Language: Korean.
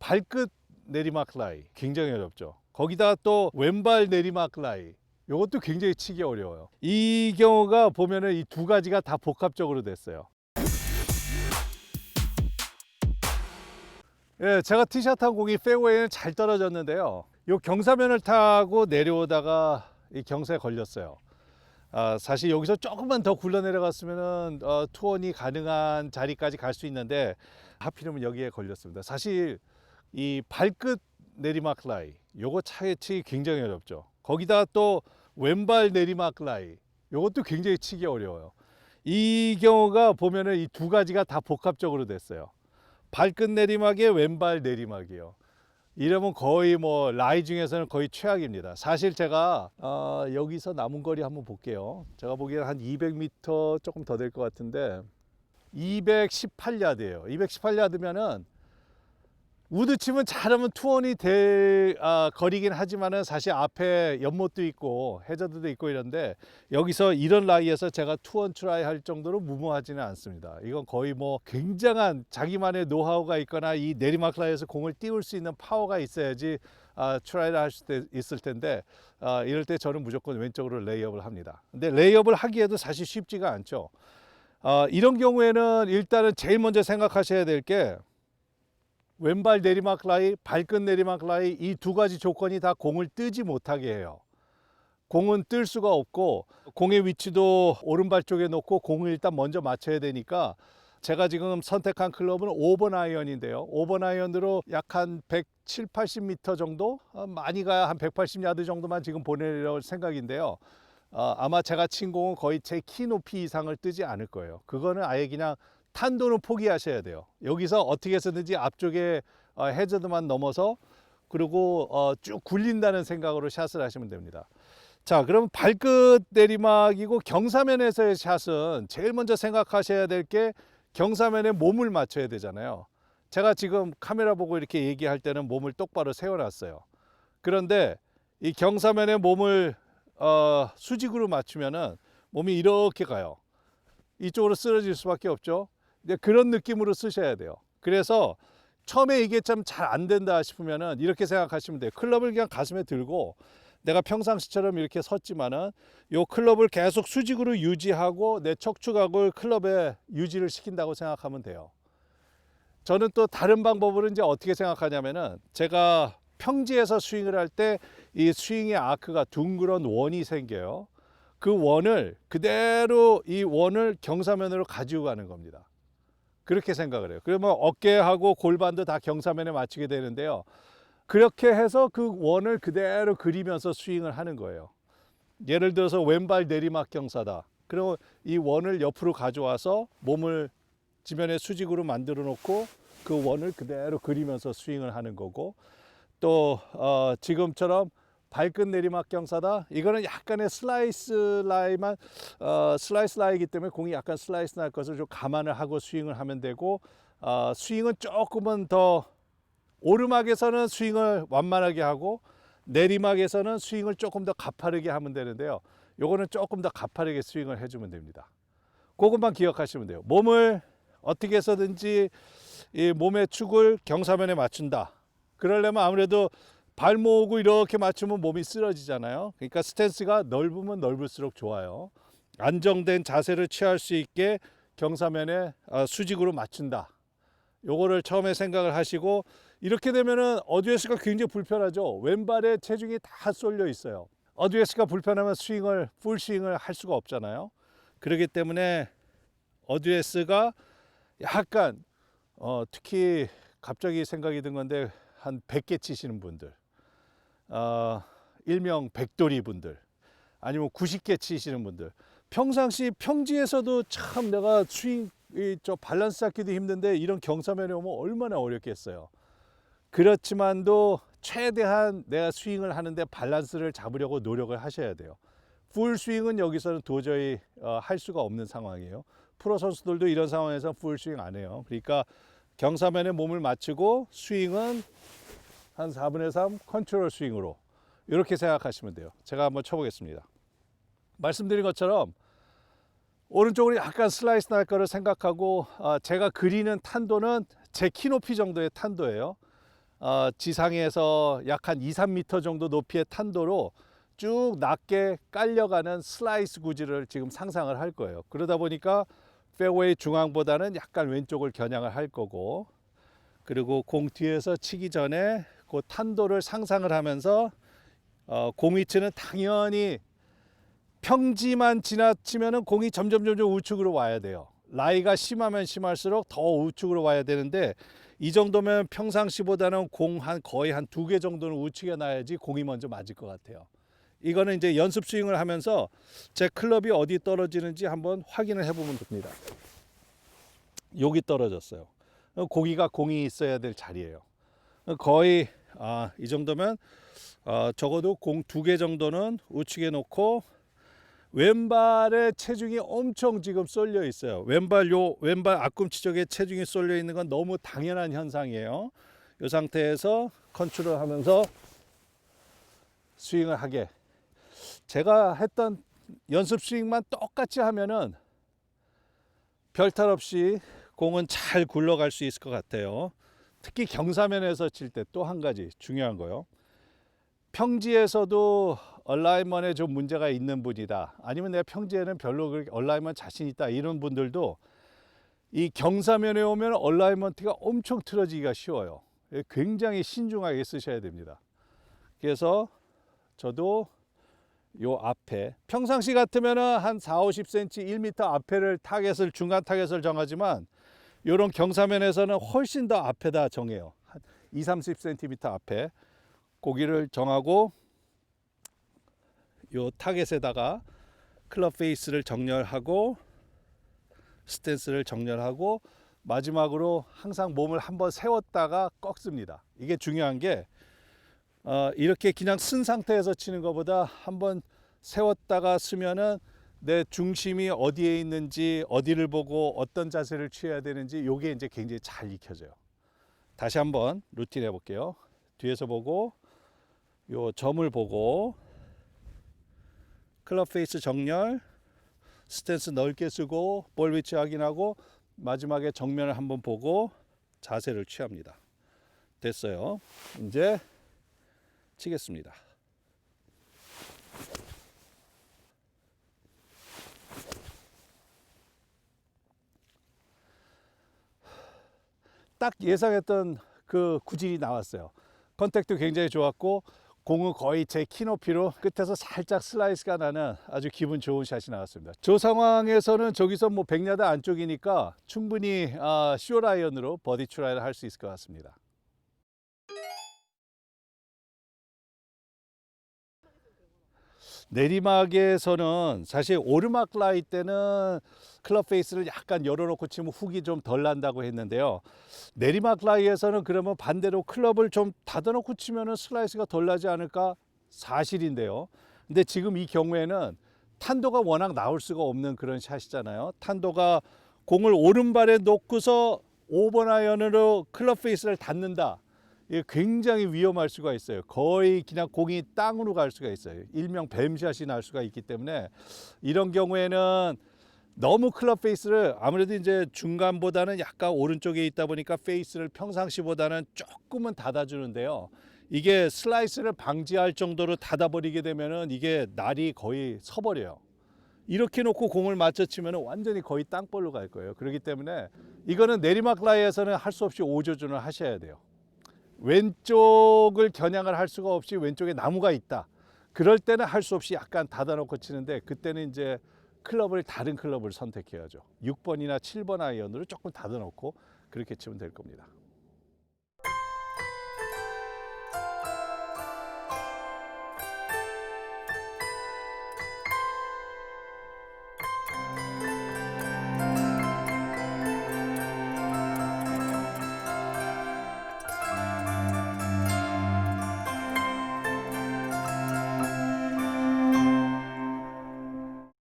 발끝 내리막 라이 굉장히 어렵죠. 거기다 또 왼발 내리막 라이, 이것도 굉장히 치기 어려워요. 이 경우가 보면은 이 두 가지가 다 복합적으로 됐어요. 예, 제가 티샷한 공이 페어웨이는 잘 떨어졌는데요. 이 경사면을 타고 내려오다가 이 경사에 걸렸어요. 사실 여기서 조금만 더 굴러 내려갔으면은 투혼이 가능한 자리까지 갈 수 있는데 하필이면 여기에 걸렸습니다. 사실 이 발끝 내리막 라이, 요거 차치기 굉장히 어렵죠. 거기다 또 왼발 내리막 라이, 요것도 굉장히 치기 어려워요. 이 경우가 보면은 이 두 가지가 다 복합적으로 됐어요. 발끝 내리막에 왼발 내리막이요. 이러면 거의 뭐 라이 중에서는 거의 최악입니다. 사실 제가 여기서 남은 거리 한번 볼게요. 제가 보기에는 한 200m 조금 더 될 것 같은데 218야드예요. 218야드면은 우드 치면 잘하면 투혼이 될 거리긴 하지만은 사실 앞에 연못도 있고 해저드도 있고 이런데 여기서 이런 라이에서 제가 투혼 트라이 할 정도로 무모하지는 않습니다. 이건 거의 뭐 굉장한 자기만의 노하우가 있거나 이 내리막 라이에서 공을 띄울 수 있는 파워가 있어야지 트라이를 할 수 있을 텐데 이럴 때 저는 무조건 왼쪽으로 레이업을 합니다. 근데 레이업을 하기에도 사실 쉽지가 않죠. 이런 경우에는 일단은 제일 먼저 생각하셔야 될 게 왼발 내리막 라이, 발끝 내리막 라이, 이 두 가지 조건이 다 공을 뜨지 못하게 해요. 공은 뜰 수가 없고 공의 위치도 오른발 쪽에 놓고 공을 일단 먼저 맞춰야 되니까 제가 지금 선택한 클럽은 5번 아이언인데요. 5번 아이언으로 약 한 170, 80m 정도? 많이 가야 한 180야드 정도만 지금 보내려고 생각인데요. 아마 제가 친 공은 거의 제 키 높이 이상을 뜨지 않을 거예요. 그거는 아예 그냥 탄도는 포기하셔야 돼요. 여기서 어떻게 해서든지 앞쪽에 해저드만 넘어서 그리고 쭉 굴린다는 생각으로 샷을 하시면 됩니다. 자, 그럼 발끝 내리막이고 경사면에서의 샷은 제일 먼저 생각하셔야 될 게 경사면에 몸을 맞춰야 되잖아요. 제가 지금 카메라 보고 이렇게 얘기할 때는 몸을 똑바로 세워놨어요. 그런데 이 경사면에 몸을 수직으로 맞추면은 몸이 이렇게 가요. 이쪽으로 쓰러질 수밖에 없죠. 그런 느낌으로 쓰셔야 돼요. 그래서 처음에 이게 좀 잘 안 된다 싶으면은 이렇게 생각하시면 돼요. 클럽을 그냥 가슴에 들고 내가 평상시처럼 이렇게 섰지만은 요 클럽을 계속 수직으로 유지하고 내 척추각을 클럽에 유지를 시킨다고 생각하면 돼요. 저는 또 다른 방법으로 이제 어떻게 생각하냐면은 제가 평지에서 스윙을 할 때 이 스윙의 아크가 둥그런 원이 생겨요. 그 원을 그대로 이 원을 경사면으로 가지고 가는 겁니다. 그렇게 생각을 해요. 그러면 어깨하고 골반도 다 경사면에 맞추게 되는데요. 그렇게 해서 그 원을 그대로 그리면서 스윙을 하는 거예요. 예를 들어서 왼발 내리막 경사다. 그리고 이 원을 옆으로 가져와서 몸을 지면에 수직으로 만들어 놓고 그 원을 그대로 그리면서 스윙을 하는 거고, 또 지금처럼 발끝 내리막 경사다. 이거는 약간의 슬라이스 라이만 슬라이스 라이기 때문에 공이 약간 슬라이스 날 것을 좀 감안을 하고 스윙을 하면 되고, 스윙은 조금은 더 오르막에서는 스윙을 완만하게 하고 내리막에서는 스윙을 조금 더 가파르게 하면 되는데요. 요거는 조금 더 가파르게 스윙을 해주면 됩니다. 그것만 기억하시면 돼요. 몸을 어떻게 해서든지 이 몸의 축을 경사면에 맞춘다. 그러려면 아무래도 발목을 이렇게 맞추면 몸이 쓰러지잖아요. 그러니까 스탠스가 넓으면 넓을수록 좋아요. 안정된 자세를 취할 수 있게 경사면에 수직으로 맞춘다. 요거를 처음에 생각을 하시고, 이렇게 되면은 어드레스가 굉장히 불편하죠. 왼발에 체중이 다 쏠려 있어요. 어드레스가 불편하면 스윙을 풀 스윙을 할 수가 없잖아요. 그렇기 때문에 어드레스가 약간 특히 갑자기 생각이 든 건데 한 100개 치시는 분들, 일명 백돌이 분들, 아니면 90개 치시는 분들, 평상시 평지에서도 참 내가 스윙 저 밸런스 잡기도 힘든데 이런 경사면에 오면 얼마나 어렵겠어요. 그렇지만도 최대한 내가 스윙을 하는데 밸런스를 잡으려고 노력을 하셔야 돼요. 풀 스윙은 여기서는 도저히 할 수가 없는 상황이에요. 프로 선수들도 이런 상황에서 풀 스윙 안 해요. 그러니까 경사면에 몸을 맞추고 스윙은 한 4분의 3 컨트롤 스윙으로 이렇게 생각하시면 돼요. 제가 한번 쳐보겠습니다. 말씀드린 것처럼 오른쪽으로 약간 슬라이스 날 거를 생각하고 제가 그리는 탄도는 제 키 높이 정도의 탄도예요. 지상에서 약 한 2, 3m 정도 높이의 탄도로 쭉 낮게 깔려가는 슬라이스 구질을 지금 상상을 할 거예요. 그러다 보니까 페어웨이 중앙보다는 약간 왼쪽을 겨냥을 할 거고, 그리고 공 뒤에서 치기 전에 그 탄도를 상상을 하면서 공 위치는 당연히 평지만 지나치면은 공이 점점 우측으로 와야 돼요. 라이가 심하면 심할수록 더 우측으로 와야 되는데, 이 정도면 평상시보다는 공 거의 한 2개 정도는 우측에 놔야지 공이 먼저 맞을 것 같아요. 이거는 이제 연습 스윙을 하면서 제 클럽이 어디 떨어지는지 한번 확인을 해보면 됩니다. 여기 떨어졌어요. 거기가 공이 있어야 될 자리예요. 거의 이 정도면 적어도 공 2개 정도는 우측에 놓고, 왼발에 체중이 엄청 지금 쏠려 있어요. 왼발 앞꿈치 쪽에 체중이 쏠려 있는 건 너무 당연한 현상이에요. 이 상태에서 컨트롤 하면서 스윙을 하게. 제가 했던 연습 스윙만 똑같이 하면은 별탈 없이 공은 잘 굴러갈 수 있을 것 같아요. 특히 경사면에서 칠 때 또 한 가지 중요한 거요. 평지에서도 얼라이먼에 좀 문제가 있는 분이다, 아니면 내가 평지에는 별로 그렇게 얼라이먼 자신 있다, 이런 분들도 이 경사면에 오면 얼라이먼트가 엄청 틀어지기가 쉬워요. 굉장히 신중하게 쓰셔야 됩니다. 그래서 저도 요 앞에 평상시 같으면 한 4, 50cm, 1m 앞에를 타겟을, 중간 타겟을 정하지만 이런 경사면에서는 훨씬 더 앞에다 정해요. 한 2, 30cm 앞에 고기를 정하고, 요 타겟에다가 클럽 페이스를 정렬하고 스탠스를 정렬하고, 마지막으로 항상 몸을 한번 세웠다가 꺾습니다. 이게 중요한 게 이렇게 그냥 쓴 상태에서 치는 것보다 한번 세웠다가 쓰면은 내 중심이 어디에 있는지, 어디를 보고 어떤 자세를 취해야 되는지, 요게 이제 굉장히 잘 익혀져요. 다시 한번 루틴 해볼게요. 뒤에서 보고, 요 점을 보고, 클럽 페이스 정렬, 스탠스 넓게 쓰고, 볼 위치 확인하고, 마지막에 정면을 한번 보고 자세를 취합니다. 됐어요. 이제 치겠습니다. 딱 예상했던 그 구질이 나왔어요. 컨택도 굉장히 좋았고, 공은 거의 제 키 높이로 끝에서 살짝 슬라이스가 나는 아주 기분 좋은 샷이 나왔습니다. 저 상황에서는 저기서 뭐 100야드 안쪽이니까 충분히 숏아이언으로 버디 트라이를 할 수 있을 것 같습니다. 내리막에서는 사실 오르막 라이 때는 클럽 페이스를 약간 열어놓고 치면 훅이 좀 덜 난다고 했는데요. 내리막 라이에서는 그러면 반대로 클럽을 좀 닫아놓고 치면은 슬라이스가 덜 나지 않을까? 사실인데요. 근데 지금 이 경우에는 탄도가 워낙 나올 수가 없는 그런 샷이잖아요. 탄도가 공을 오른발에 놓고서 5번 아이언으로 클럽 페이스를 닫는다. 이게 굉장히 위험할 수가 있어요. 거의 그냥 공이 땅으로 갈 수가 있어요. 일명 뱀샷이 날 수가 있기 때문에, 이런 경우에는 너무 클럽 페이스를, 아무래도 이제 중간보다는 약간 오른쪽에 있다 보니까 페이스를 평상시보다는 조금은 닫아주는데요. 이게 슬라이스를 방지할 정도로 닫아버리게 되면은 이게 날이 거의 서버려요. 이렇게 놓고 공을 맞춰 치면 완전히 거의 땅볼로 갈 거예요. 그렇기 때문에 이거는 내리막 라이에서는 할 수 없이 오조준을 하셔야 돼요. 왼쪽을 겨냥을 할 수가 없이 왼쪽에 나무가 있다, 그럴 때는 할 수 없이 약간 닫아놓고 치는데, 그때는 이제 클럽을, 다른 클럽을 선택해야죠. 6번이나 7번 아이언으로 조금 닫아놓고 그렇게 치면 될 겁니다.